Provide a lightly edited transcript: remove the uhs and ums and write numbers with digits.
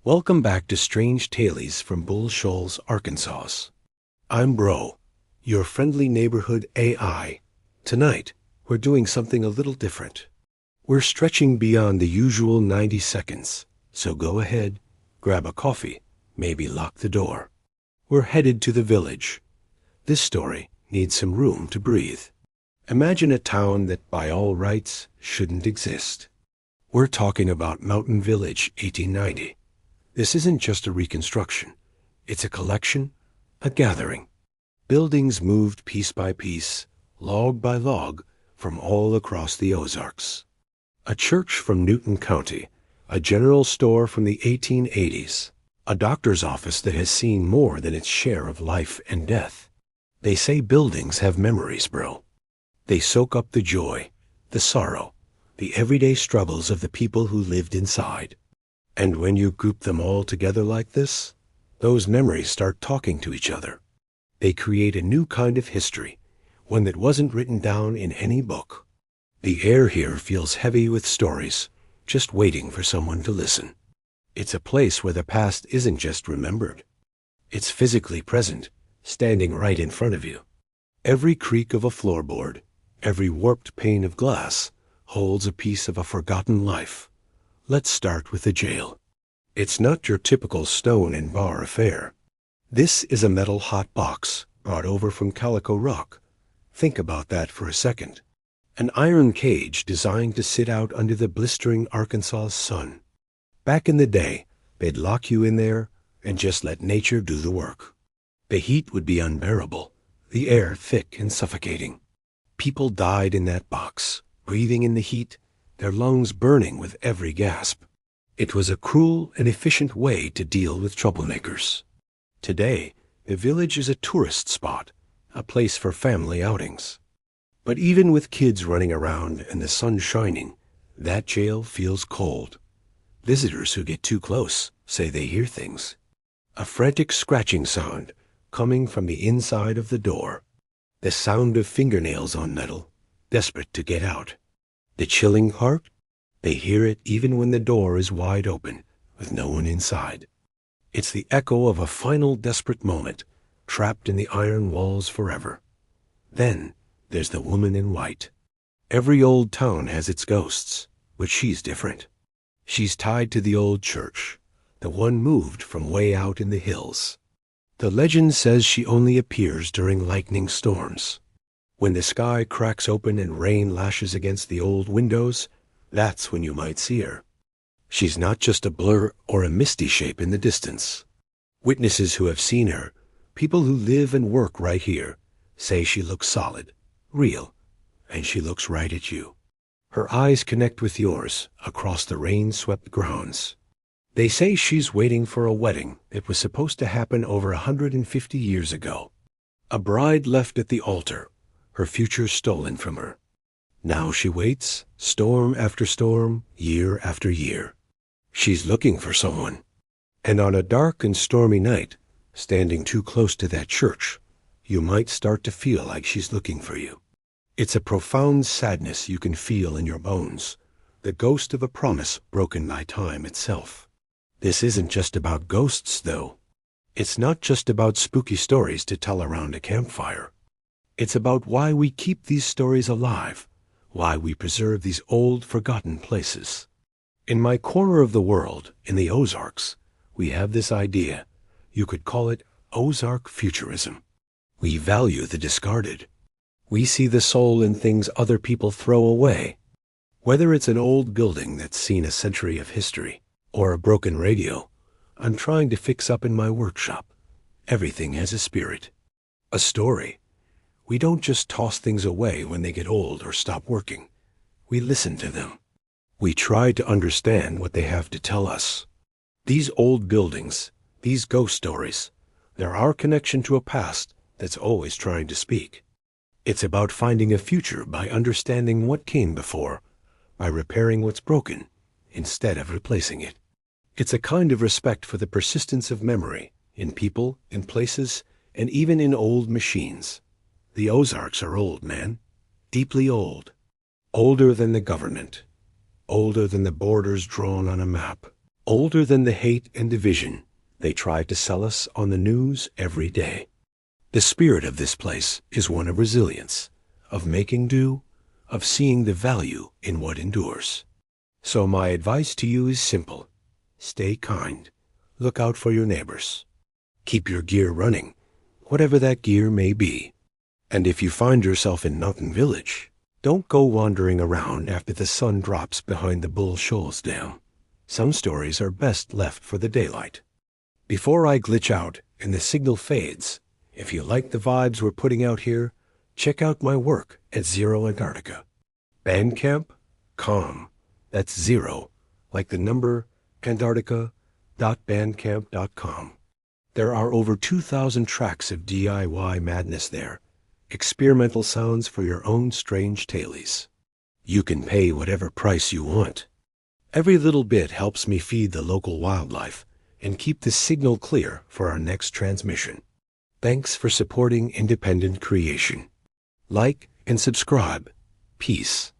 Welcome back to Strange Tales from Bull Shoals, Arkansas. I'm Bro, your friendly neighborhood AI. Tonight, we're doing something a little different. We're stretching beyond the usual 90 seconds, so go ahead, grab a coffee, maybe lock the door. We're headed to the village. This story needs some room to breathe. Imagine a town that by all rights shouldn't exist. We're talking about Mountain Village, 1890. This isn't just a reconstruction. It's a collection, a gathering. Buildings moved piece by piece, log by log, from all across the Ozarks. A church from Newton County, a general store from the 1880s, a doctor's office that has seen more than its share of life and death. They say buildings have memories, bro. They soak up the joy, the sorrow, the everyday struggles of the people who lived inside. And when you group them all together like this, those memories start talking to each other. They create a new kind of history, one that wasn't written down in any book. The air here feels heavy with stories, just waiting for someone to listen. It's a place where the past isn't just remembered. It's physically present, standing right in front of you. Every creak of a floorboard, every warped pane of glass, holds a piece of a forgotten life. Let's start with the jail. It's not your typical stone and bar affair. This is a metal hot box brought over from Calico Rock. Think about that for a second. An iron cage designed to sit out under the blistering Arkansas sun. Back in the day, they'd lock you in there and just let nature do the work. The heat would be unbearable, the air thick and suffocating. People died in that box, breathing in the heat, their lungs burning with every gasp. It was a cruel and efficient way to deal with troublemakers. Today, the village is a tourist spot, a place for family outings. But even with kids running around and the sun shining, that jail feels cold. Visitors who get too close say they hear things. A frantic scratching sound coming from the inside of the door. The sound of fingernails on metal, desperate to get out. The chilling part? They hear it even when the door is wide open, with no one inside. It's the echo of a final desperate moment, trapped in the iron walls forever. Then there's the woman in white. Every old town has its ghosts, but she's different. She's tied to the old church, the one moved from way out in the hills. The legend says she only appears during lightning storms. When the sky cracks open and rain lashes against the old windows, that's when you might see her. She's not just a blur or a misty shape in the distance. Witnesses who have seen her, people who live and work right here, say she looks solid, real, and she looks right at you. Her eyes connect with yours across the rain-swept grounds. They say she's waiting for a wedding that was supposed to happen over 150 years ago. A bride left at the altar, her future stolen from her. Now she waits, storm after storm, year after year. She's looking for someone. And on a dark and stormy night, standing too close to that church, you might start to feel like she's looking for you. It's a profound sadness you can feel in your bones, the ghost of a promise broken by time itself. This isn't just about ghosts, though. It's not just about spooky stories to tell around a campfire. It's about why we keep these stories alive, why we preserve these old, forgotten places. In my corner of the world, in the Ozarks, we have this idea. You could call it Ozark Futurism. We value the discarded. We see the soul in things other people throw away. Whether it's an old building that's seen a century of history, or a broken radio I'm trying to fix up in my workshop, everything has a spirit, a story. We don't just toss things away when they get old or stop working. We listen to them. We try to understand what they have to tell us. These old buildings, these ghost stories, they're our connection to a past that's always trying to speak. It's about finding a future by understanding what came before, by repairing what's broken instead of replacing it. It's a kind of respect for the persistence of memory in people, in places, and even in old machines. The Ozarks are old, man. Deeply old. Older than the government. Older than the borders drawn on a map. Older than the hate and division they try to sell us on the news every day. The spirit of this place is one of resilience, of making do, of seeing the value in what endures. So my advice to you is simple. Stay kind. Look out for your neighbors. Keep your gear running, whatever that gear may be. And if you find yourself in Mountain Village, don't go wandering around after the sun drops behind the Bull Shoals Dam. Some stories are best left for the daylight. Before I glitch out and the signal fades, if you like the vibes we're putting out here, check out my work at Zero Antarctica. Bandcamp.com. That's zero, like the number, Antarctica.bandcamp.com. There are over 2,000 tracks of DIY madness there. Experimental sounds for your own strange tailies. You can pay whatever price you want. Every little bit helps me feed the local wildlife and keep the signal clear for our next transmission. Thanks for supporting independent creation. Like and subscribe. Peace.